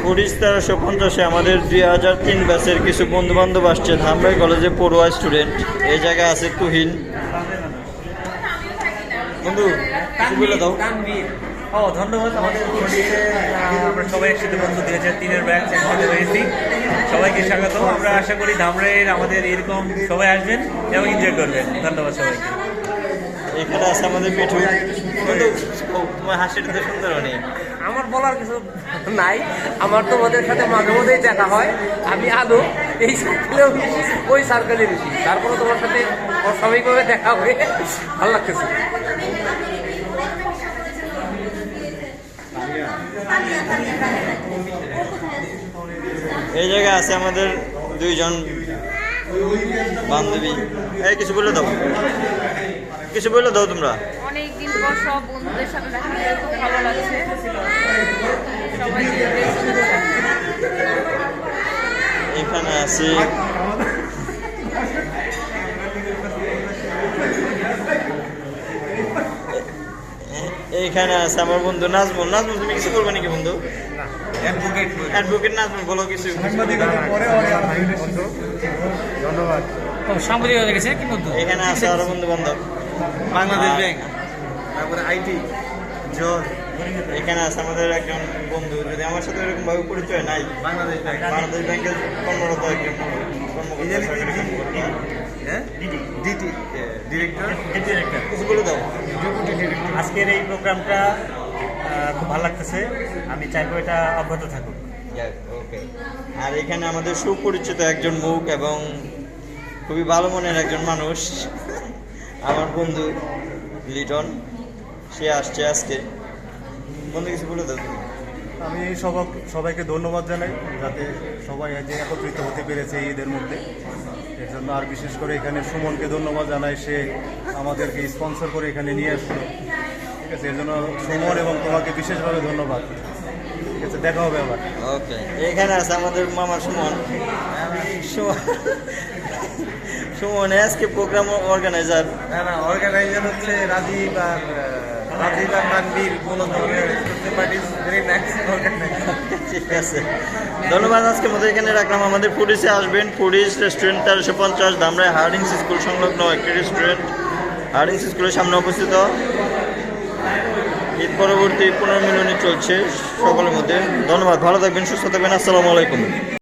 Police 1350-এ আমাদের 2003 ব্যাচের কিছু বন্ধু বান্ধব আসছে। ধামরাই কলেজে পড়ুয়া স্টুডেন্ট। এই জায়গায় আছে তুহিন বন্ধু, কিছু বলে দাও। ধন্যবাদ। আমাদের আমরা সবাই একসাথে বন্ধু 2003-এর ব্যাচ একসাথে হয়েছি। সবাইকে স্বাগত। আমরা আশা করি ধামরাইয়ের আমাদের এরকম সবাই আসবেন এবং এনজয় করবেন। ধন্যবাদ সবাইকে। এখানে আছে আমাদের পিঠু বন্ধু। তোমার হাসিটা তো সুন্দর অনেক। আমার বলার কিছু নাই, আমার তোমাদের সাথে মাঝে মধ্যেই দেখা হয়। আমি আদৌ এই সার্কেলেও ওই সার্কেলে বেশি, তারপরে তোমার সাথে অস্বাভাবিকভাবে দেখা হয়ে ভালো লাগতেছে। এই জায়গায় আছে আমাদের দুইজন বান্ধবী। এই কিছু বলে দাও, কিছু বলে দাও তোমরা। অনেকদিন পর সব বন্ধুদের সাথে দেখা করে খুব ভালো লাগছে। সবাই এখানে আছি এইখানে আছে আমার বন্ধু নাজমুল। নাজমুল, তুমি কিছু বলবে নাকি বন্ধু? অ্যাডভোকেট নাজমুল, বলো কিছু। ধন্যবাদ। সাংবাদিকতা গেছে কি বন্ধু? এখানে আছে আরো বন্ধু বান্ধব। বাংলাদেশ ব্যাংক, তারপরে আইটি জল। এখানে আছে আমাদের একজন বন্ধু, যদি আমার সাথে এরকম ভাবে পরিচয় নাই। বাংলাদেশ ব্যাংক, বাংলাদেশ ব্যাংকের কর্মরত একজন ডিটি ডিরেক্টর। কিছু বলে দাও। আজকের এই প্রোগ্রামটা খুব ভালো লাগতেছে। আমি চাইবো এটা অব্যাহত থাকুক। ওকে। আর এখানে আমাদের সুপরিচিত একজন মুখ এবং খুবই ভালো মনের একজন মানুষ, আমার বন্ধু লিটন। সে আসছে আজকে। বন্ধু, কিছু বলে দাও তুমি। আমি সবাইকে ধন্যবাদ জানাই, যাতে সবাই আজ একত্রিত হতে পেরেছে এই ঈদের মধ্যে। এর জন্য আর বিশেষ করে এখানে সুমনকে ধন্যবাদ জানাই, সে আমাদেরকে স্পন্সর করে এখানে নিয়ে আসলো। ঠিক আছে, এর জন্য সুমন এবং তোমাকে বিশেষভাবে ধন্যবাদ। ঠিক আছে, দেখা হবে আবার। ওকে। এখানে আছে আমাদের মামা সুমন। সুমন আজকে প্রোগ্রাম অর্গানাইজার। না, অর্গানাইজার হচ্ছে রাজীব আর তানভীর। কোনো ধরনের ঠিক আছে, ধন্যবাদ। আজকের মতো এখানে রাখলাম। আমাদের পুলিশে আসবেন। Police restaurant 1350 Dhamrai Hardings school সংলগ্ন একটি রেস্টুরেন্ট। হার্ডিংস স্কুলের সামনে অবস্থিত। ঈদ পরবর্তী পুনর্মিলনী চলছে সকলের মধ্যে। ধন্যবাদ, ভালো থাকবেন, সুস্থ থাকবেন। আসসালামু আলাইকুম।